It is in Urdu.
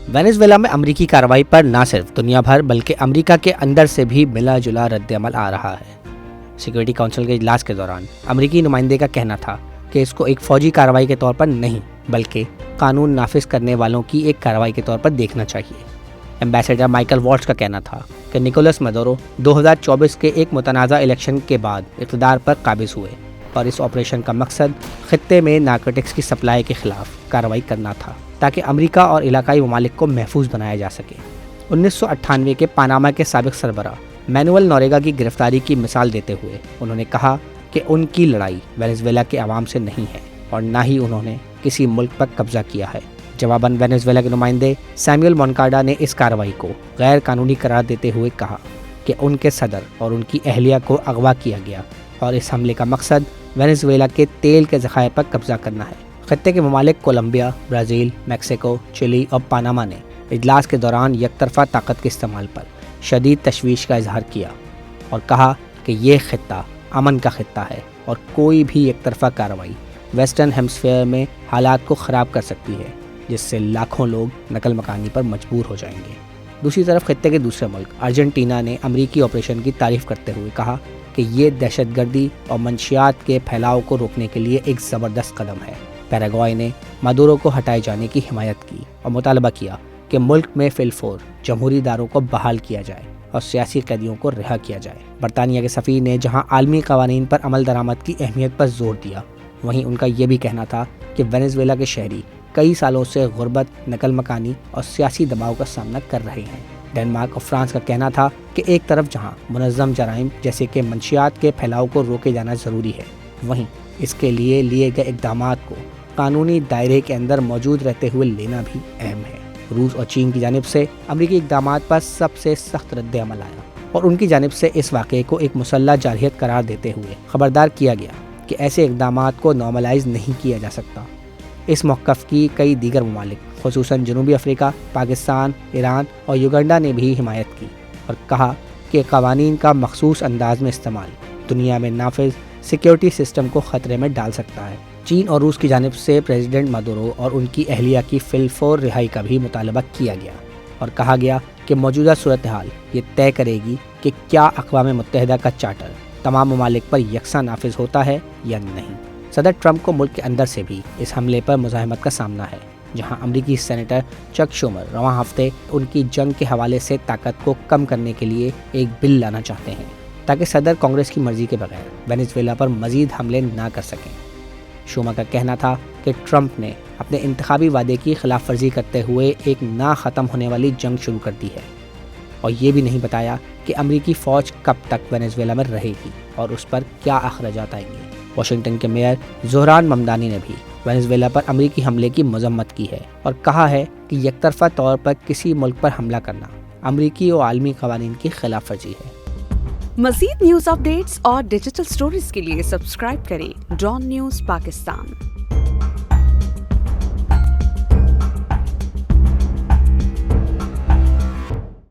وینزویلا میں امریکی کارروائی پر نہ صرف دنیا بھر بلکہ امریکہ کے اندر سے بھی ملا جلا رد عمل آ رہا ہے۔ سیکورٹی کونسل کے اجلاس کے دوران امریکی نمائندے کا کہنا تھا کہ اس کو ایک فوجی کارروائی کے طور پر نہیں بلکہ قانون نافذ کرنے والوں کی ایک کارروائی کے طور پر دیکھنا چاہیے۔ ایمبیسڈر مائیکل والٹز کا کہنا تھا کہ نکولس مدورو 2024 کے ایک متنازع الیکشن کے بعد اقتدار پر قابض ہوئے اور اس آپریشن کا مقصد خطے میں نارکوٹکس کی سپلائی کے خلاف کارروائی کرنا تھا تاکہ امریکہ اور علاقائی ممالک کو محفوظ بنایا جا سکے۔ 1998 کے پاناما کے سابق سربراہ مینوئل نوریگا کی گرفتاری کی مثال دیتے ہوئے انہوں نے کہا کہ ان کی لڑائی وینزویلا کے عوام سے نہیں ہے اور نہ ہی انہوں نے کسی ملک پر قبضہ کیا ہے۔ جواباً وینزویلا کے نمائندے سیمیول مونکاڈا نے اس کارروائی کو غیر قانونی قرار دیتے ہوئے کہا کہ ان کے صدر اور ان کی اہلیہ کو اغوا کیا گیا اور اس حملے کا مقصد وینزویلا کے تیل کے ذخائر پر قبضہ کرنا ہے۔ خطے کے ممالک کولمبیا، برازیل، میکسیکو، چلی اور پاناما نے اجلاس کے دوران یک طرفہ طاقت کے استعمال پر شدید تشویش کا اظہار کیا اور کہا کہ یہ خطہ امن کا خطہ ہے اور کوئی بھی یک طرفہ کارروائی ویسٹرن ہیمسفیئر میں حالات کو خراب کر سکتی ہے جس سے لاکھوں لوگ نقل مکانی پر مجبور ہو جائیں گے۔ دوسری طرف خطے کے دوسرے ملک ارجنٹینا نے امریکی آپریشن کی تعریف کرتے ہوئے کہا کہ یہ دہشت گردی اور منشیات کے پھیلاؤ کو روکنے کے لیے ایک زبردست قدم ہے۔ پیراگوئے نے مادورو کو ہٹائے جانے کی حمایت کی اور مطالبہ کیا کہ ملک میں فی الفور جمہوری اداروں کو بحال کیا جائے اور سیاسی قیدیوں کو رہا کیا جائے۔ برطانیہ کے سفیر نے جہاں عالمی قوانین پر عمل درآمد کی اہمیت پر زور دیا، وہیں ان کا یہ بھی کہنا تھا کہ وینزویلا کے شہری کئی سالوں سے غربت، نقل مکانی اور سیاسی دباؤ کا سامنا کر رہے ہیں۔ ڈنمارک اور فرانس کا کہنا تھا کہ ایک طرف جہاں منظم جرائم جیسے کہ منشیات کے پھیلاؤ کو روکے جانا ضروری ہے، وہیں اس کے لیے لیے گئے اقدامات کو قانونی دائرے کے اندر موجود رہتے ہوئے لینا بھی اہم ہے۔ روس اور چین کی جانب سے امریکی اقدامات پر سب سے سخت رد عمل آیا اور ان کی جانب سے اس واقعے کو ایک مسلح جارحیت قرار دیتے ہوئے خبردار کیا گیا کہ ایسے اقدامات کو نارملائز نہیں کیا جا سکتا۔ اس موقف کی کئی دیگر ممالک خصوصاً جنوبی افریقہ، پاکستان، ایران اور یوگنڈا نے بھی حمایت کی اور کہا کہ قوانین کا مخصوص انداز میں استعمال دنیا میں نافذ سیکیورٹی سسٹم کو خطرے میں ڈال سکتا ہے۔ چین اور روس کی جانب سے پریزیڈنٹ مادورو اور ان کی اہلیہ کی فی الفور رہائی کا بھی مطالبہ کیا گیا اور کہا گیا کہ موجودہ صورتحال یہ طے کرے گی کہ کیا اقوام متحدہ کا چارٹر تمام ممالک پر یکساں نافذ ہوتا ہے یا نہیں۔ صدر ٹرمپ کو ملک کے اندر سے بھی اس حملے پر مزاحمت کا سامنا ہے، جہاں امریکی سینیٹر چک شومر رواں ہفتے ان کی جنگ کے حوالے سے طاقت کو کم کرنے کے لیے ایک بل لانا چاہتے ہیں تاکہ صدر کانگریس کی مرضی کے بغیر وینزویلا پر مزید حملے نہ کر سکیں۔ شومر کا کہنا تھا کہ ٹرمپ نے اپنے انتخابی وعدے کی خلاف ورزی کرتے ہوئے ایک نہ ختم ہونے والی جنگ شروع کر دی ہے اور یہ بھی نہیں بتایا کہ امریکی فوج کب تک وینزویلا میں رہے گی اور اس پر کیا اخراجات آئیں گے۔ واشنگٹن کے میئر زہران ممدانی نے بھی وینزویلا پر امریکی حملے کی مذمت کی ہے اور کہا ہے کہ یک طرفہ طور پر کسی ملک پر حملہ کرنا امریکی اور عالمی قوانین کی خلاف ورزی ہے۔ مزید نیوز اپ ڈیٹس اور ڈیجیٹل سٹوریز کے لیے سبسکرائب کریں ڈان نیوز پاکستان۔